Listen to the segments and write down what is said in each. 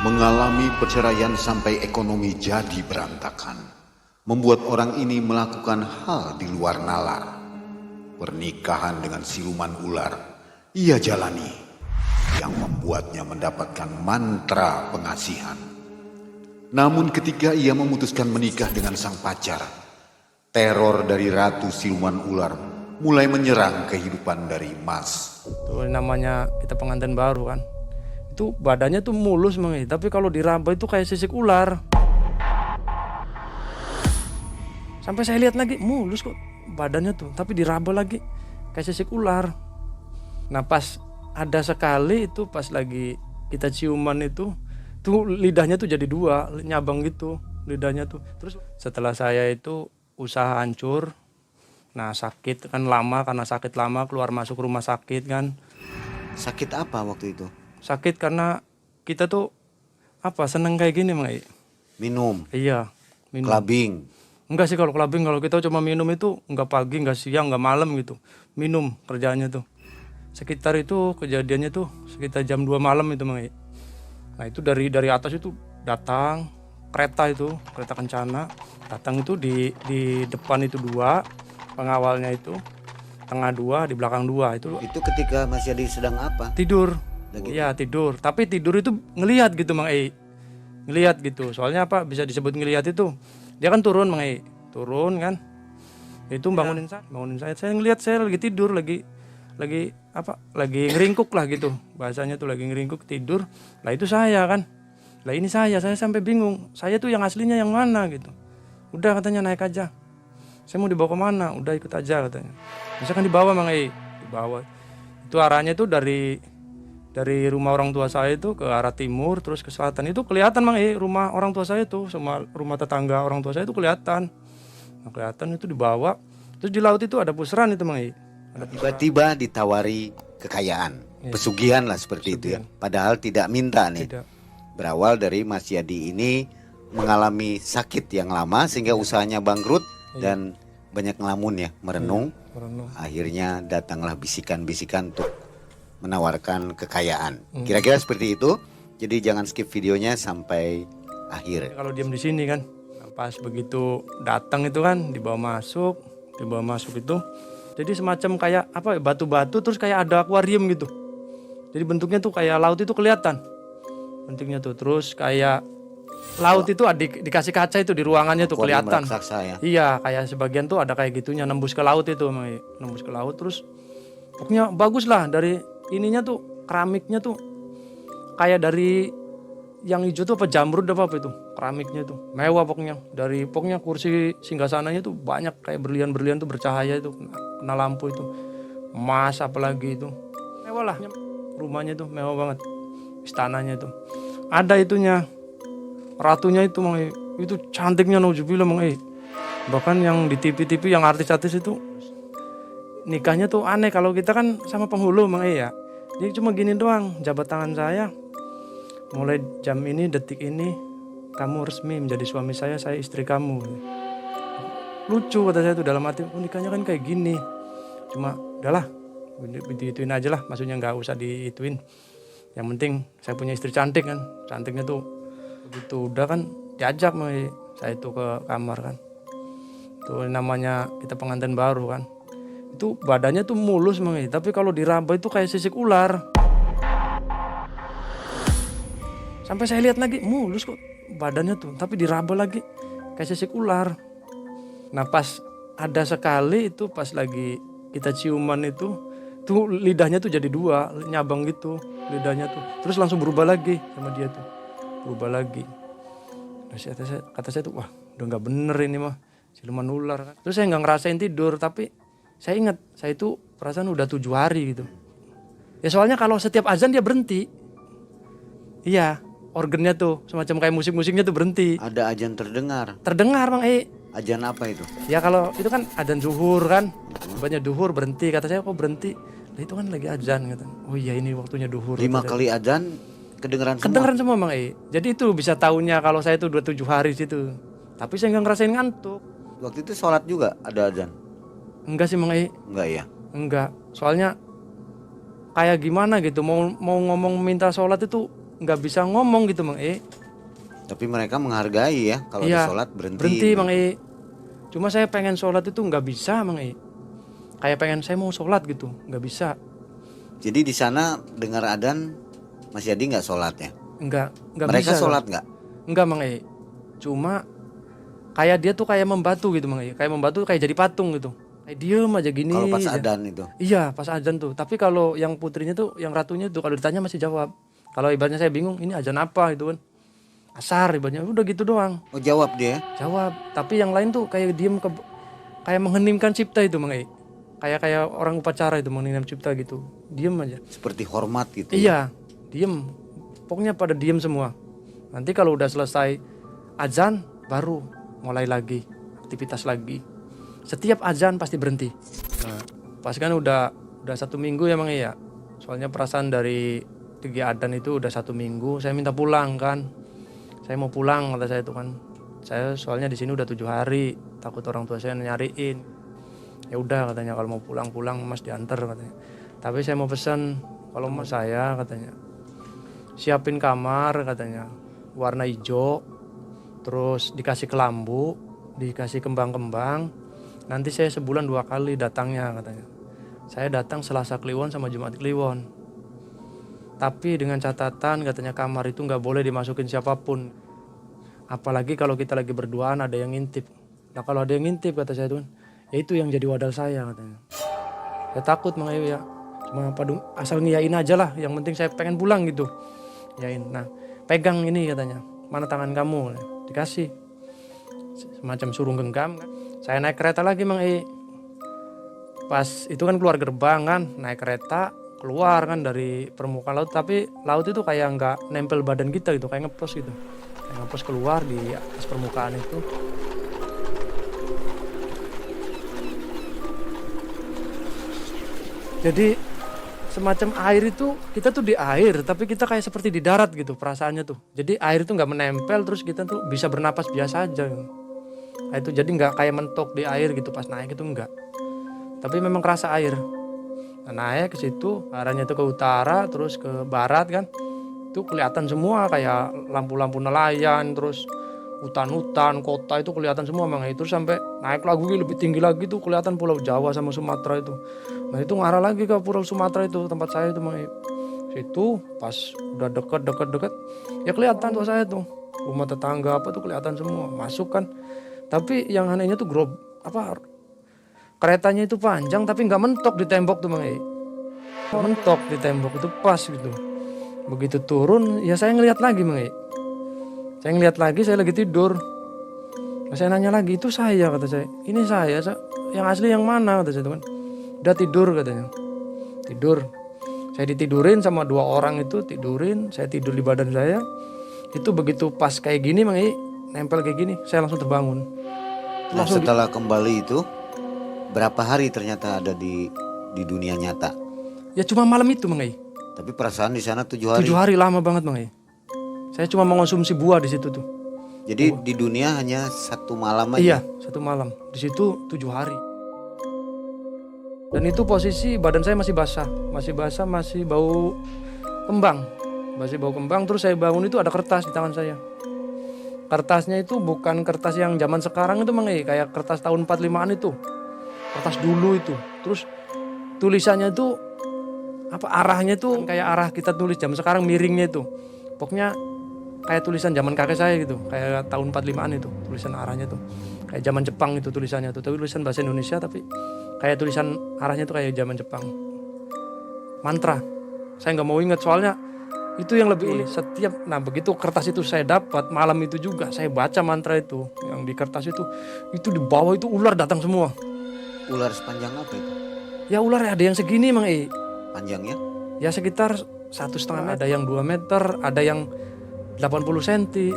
Mengalami perceraian sampai ekonomi jadi berantakan, membuat orang ini melakukan hal di luar nalar. Pernikahan dengan siluman ular ia jalani, yang membuatnya mendapatkan mantra pengasihan. Namun ketika ia memutuskan menikah dengan sang pacar, teror dari ratu siluman ular mulai menyerang kehidupan dari Mas. Tuh namanya kita pengantin baru kan. Itu badannya tuh mulus tapi kalau diraba itu kayak sisik ular. Sampai saya lihat lagi mulus kok badannya tuh, tapi diraba lagi kayak sisik ular. Nah pas ada sekali itu pas lagi kita ciuman itu tuh lidahnya tuh jadi dua, nyabang gitu lidahnya tuh. Terus setelah saya itu usaha hancur, nah sakit kan lama, karena sakit lama keluar masuk rumah sakit kan. Sakit apa waktu itu? Sakit karena kita tuh seneng kayak gini Mang. Minum, Iya, minum. clubbing. Enggak sih kalau clubbing, kalau kita cuma minum itu enggak pagi, enggak siang, enggak malam gitu. Minum kerjaannya tuh. Sekitar itu kejadiannya tuh sekitar jam 2 malam itu Mang. Nah, itu dari atas itu datang kereta kencana. Datang itu di depan itu 2, pengawalnya itu tengah 2, di belakang 2 itu Itu ketika Mas Yadi sedang apa? tidur. Lagi Iya tidur, tapi tidur itu ngelihat gitu Mang ngelihat gitu. Soalnya apa bisa disebut ngelihat itu, dia kan turun Mang turun kan, itu bangunin saya ngelihat saya lagi tidur, lagi ngeringkuk lah gitu bahasanya tuh, lagi ngeringkuk tidur lah. Itu saya kan, lah ini saya sampai bingung, saya tuh yang aslinya yang mana gitu. Udah katanya naik aja, saya mau dibawa kemana, udah ikut aja katanya. Misalkan dibawa Mang dibawa itu arahnya tuh dari rumah orang tua saya itu ke arah timur terus ke selatan. Itu kelihatan Mang rumah orang tua saya itu sama rumah tetangga orang tua saya itu kelihatan. Nah, kelihatan itu dibawa. Terus di laut itu ada puseran itu Mang tiba-tiba ditawari kekayaan, pesugihan lah seperti itu ya. Padahal tidak minta nih. Tidak. Berawal dari Mas Yadi ini mengalami sakit yang lama sehingga usahanya bangkrut dan banyak ngelamun ya, merenung. Merenung. Akhirnya datanglah bisikan-bisikan untuk menawarkan kekayaan. Kira-kira seperti itu. Jadi jangan skip videonya sampai akhir. Kalau diam di sini kan, pas begitu datang itu kan dibawa masuk itu. Jadi semacam kayak batu-batu terus kayak ada akuarium gitu. Jadi bentuknya tuh kayak laut itu kelihatan. Bentuknya tuh terus kayak laut itu dikasih kaca itu di ruangannya tuh Akuarium kelihatan. raksasa ya. Iya, kayak sebagian tuh ada kayak gitunya nembus ke laut itu, nembus ke laut terus pokoknya bagus lah. Dari ininya tuh keramiknya tuh kayak dari yang hijau tuh jamrud apa itu keramiknya tuh mewah pokoknya. Dari pokoknya kursi singgasananya tuh banyak kayak berlian-berlian tuh bercahaya itu, kena lampu itu emas apalagi itu mewah lah. Rumahnya tuh mewah banget, istananya tuh ada itunya, ratunya itu Mang itu cantiknya nauzubillah Mang bahkan yang di TV-TV yang artis-artis itu nikahnya tuh aneh. Kalau kita kan sama penghulu Mang ya, jadi cuma gini doang, jabat tangan saya, mulai jam ini detik ini kamu resmi menjadi suami saya istri kamu. Lucu kata saya tuh dalam hati, nikahnya kan kayak gini, cuma udahlah diituin aja lah, maksudnya nggak usah diituin, yang penting saya punya istri cantik kan. Cantiknya tuh begitu udah kan diajak Mang saya itu ke kamar kan, tuh namanya kita pengantin baru kan. Itu badannya tuh mulus Mang tapi kalau diraba itu kayak sisik ular. Sampai saya lihat lagi mulus kok badannya tuh, tapi diraba lagi kayak sisik ular. Nah pas ada sekali itu pas lagi kita ciuman itu tuh lidahnya tuh jadi dua, nyabang gitu lidahnya tuh. Terus langsung berubah lagi sama dia tuh, berubah lagi. Nah, kata saya tuh wah udah nggak bener ini mah siluman ular kan. Terus saya nggak ngerasain tidur, tapi saya ingat saya itu perasaan udah 7 hari gitu. Ya soalnya kalau setiap azan dia berhenti. Iya, organnya tuh semacam kayak musik-musiknya tuh berhenti. Ada azan terdengar. Terdengar Bang Azan apa itu? Ya kalau itu kan adzan zuhur kan. Banyak duhur berhenti. Kata saya kok berhenti? Nah, itu kan lagi azan kata. Oh iya ini waktunya duhur. 5 kali azan kedengeran semua. Kedengeran semua Bang Jadi itu bisa tahunya kalau saya tuh 27 hari situ. Tapi saya nggak ngerasain ngantuk. Waktu itu sholat juga ada azan? Enggak sih Bang Enggak ya? Enggak. Soalnya kayak gimana gitu, mau ngomong minta sholat itu nggak bisa ngomong gitu Mang Tapi mereka menghargai ya, kalau Iya, di sholat berhenti. berhenti Mang Cuma saya pengen sholat itu nggak bisa Mang Kayak pengen saya mau sholat gitu, nggak bisa. Jadi di sana dengar adzan Mas Yadi nggak sholatnya? Nggak Mereka bisa. sholat nggak? Nggak Mang Cuma kayak dia tuh kayak membatu gitu Mang Kayak membatu kayak jadi patung gitu. Kayak diem aja gini. Kalau pas aja. adzan itu? Iya pas adzan tuh. Tapi kalau yang putrinya tuh, yang ratunya tuh kalau ditanya masih jawab. Kalau ibaratnya saya bingung, ini adzan apa gitu kan. Asar ibaratnya, udah gitu doang. Oh jawab dia? Jawab. Tapi yang lain tuh kayak diem kayak mengheningkan cipta itu Mang Kayak orang upacara itu mengheningkan cipta gitu. Diem aja. Seperti hormat gitu. Iya, diem. Pokoknya pada diem semua. Nanti kalau udah selesai azan baru mulai lagi aktivitas lagi. Setiap azan pasti berhenti. Nah, pas kan udah 1 minggu ya Mang ya. Soalnya perasaan dari Tinggi Adan itu udah 1 minggu. Saya minta pulang kan. Saya mau pulang kata saya itu kan. Saya soalnya di sini udah 7 hari. Takut orang tua saya nyariin. Ya udah katanya kalau mau pulang Mas diantar katanya. Tapi saya mau pesan kalau Mas saya katanya siapin kamar katanya warna hijau, terus dikasih kelambu, dikasih kembang-kembang. Nanti saya sebulan 2 kali datangnya katanya. Saya datang Selasa Kliwon sama Jumat Kliwon. Tapi dengan catatan katanya kamar itu nggak boleh dimasukin siapapun. Apalagi kalau kita lagi berduaan ada yang ngintip. Nah kalau ada yang ngintip kata saya tuh, ya itu yang jadi wadal saya katanya. Saya takut Mang ya. Cuma asal ngiyain aja lah. Yang penting saya pengen pulang gitu. Yain. Nah pegang ini katanya. Mana tangan kamu? Dikasih. Semacam suruh genggam kan. Saya naik kereta lagi Mang Pas itu kan keluar gerbang kan. Naik kereta keluar kan dari permukaan laut. Tapi laut itu kayak nggak nempel badan kita gitu. Kayak ngeplos gitu. Kayak ngeplos keluar di atas permukaan itu. Jadi semacam air itu kita tuh di air tapi kita kayak seperti di darat gitu perasaannya tuh. Jadi air itu nggak menempel terus kita tuh bisa bernapas biasa aja. Nah, itu jadi nggak kayak mentok di air gitu pas naik itu enggak. Tapi memang kerasa air. Nah, naik ke situ arahnya itu ke utara terus ke barat kan. Itu kelihatan semua kayak lampu-lampu nelayan terus hutan-hutan kota itu kelihatan semua Mang itu sampai naik lagi lebih tinggi lagi tuh kelihatan Pulau Jawa sama Sumatera itu. Nah itu ngarah lagi ke Pulau Sumatera itu tempat saya itu Mang situ pas udah deket ya kelihatan tuh saya tuh rumah tetangga apa tuh kelihatan semua masuk kan. Tapi yang anehnya tuh keretanya itu panjang tapi nggak mentok di tembok tuh Mang mentok di tembok itu pas gitu. Begitu turun ya saya ngelihat lagi Mang saya ngeliat lagi, saya lagi tidur. Saya nanya lagi, itu saya kata saya. Ini saya, yang asli yang mana kata saya kan. Udah tidur katanya. Tidur. Saya ditidurin sama 2 orang itu, tidurin. Saya tidur di badan saya. Itu begitu pas kayak gini Mang nempel kayak gini, saya langsung terbangun. Nah setelah kembali itu, berapa hari ternyata ada di dunia nyata? Ya cuma malam itu Mang Tapi perasaan di sana 7 hari. 7 hari lama banget Mang Saya cuma mengonsumsi buah di situ tuh. Jadi di dunia hanya 1 malam aja? Iya 1 malam. Di situ 7 hari. Dan itu posisi badan saya masih basah. Masih bau kembang. Masih bau kembang terus saya bangun itu ada kertas di tangan saya. Kertasnya itu bukan kertas yang zaman sekarang itu Mang kayak kertas tahun 45-an itu. Kertas dulu itu. Terus tulisannya itu arahnya itu kayak arah kita tulis zaman sekarang miringnya itu. Pokoknya kayak tulisan zaman kakek saya gitu, kayak tahun 45-an itu tulisan arahnya tuh kayak zaman Jepang itu tulisannya tuh, tapi tulisan bahasa Indonesia tapi kayak tulisan arahnya tuh kayak zaman Jepang. Mantra, saya nggak mau ingat soalnya itu yang lebih setiap. Nah begitu kertas itu saya dapat malam itu juga saya baca mantra itu yang di kertas itu di bawah itu ular datang semua. Ular sepanjang apa itu? Ya ular ada yang segini Mang Panjangnya? Ya sekitar 1,5 meter, ada yang 2 meter, ada yang 80 cm.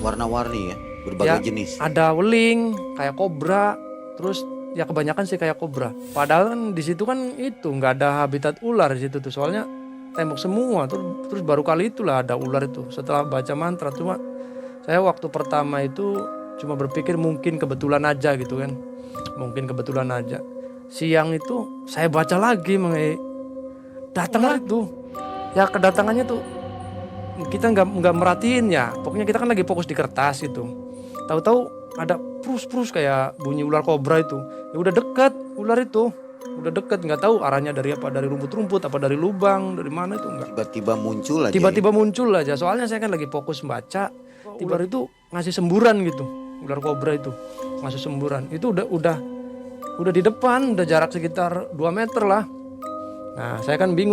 Warna-warni ya, berbagai jenis. Ada weling, kayak kobra, terus ya kebanyakan sih kayak kobra. Padahal kan di situ kan itu nggak ada habitat ular di situ tuh, soalnya tembok semua. Terus baru kali itulah ada ular itu. Setelah baca mantra, cuma saya waktu pertama itu cuma berpikir mungkin kebetulan aja gitu kan, mungkin kebetulan aja. Siang itu saya baca lagi datang itu. ya kedatangannya tuh kita nggak merhatiin ya. Pokoknya kita kan lagi fokus di kertas itu. Tahu-tahu ada prus kayak bunyi ular kobra itu. Ya udah dekat ular itu. Udah deket, nggak tahu arahnya dari apa, dari rumput-rumput apa dari lubang, dari mana itu enggak. Tiba-tiba muncul aja. Tiba-tiba muncul aja. Soalnya saya kan lagi fokus baca. Ular itu ngasih semburan gitu. Ular kobra itu ngasih semburan. Itu udah di depan, udah jarak sekitar 2 meter lah. Nah, saya kan bingung.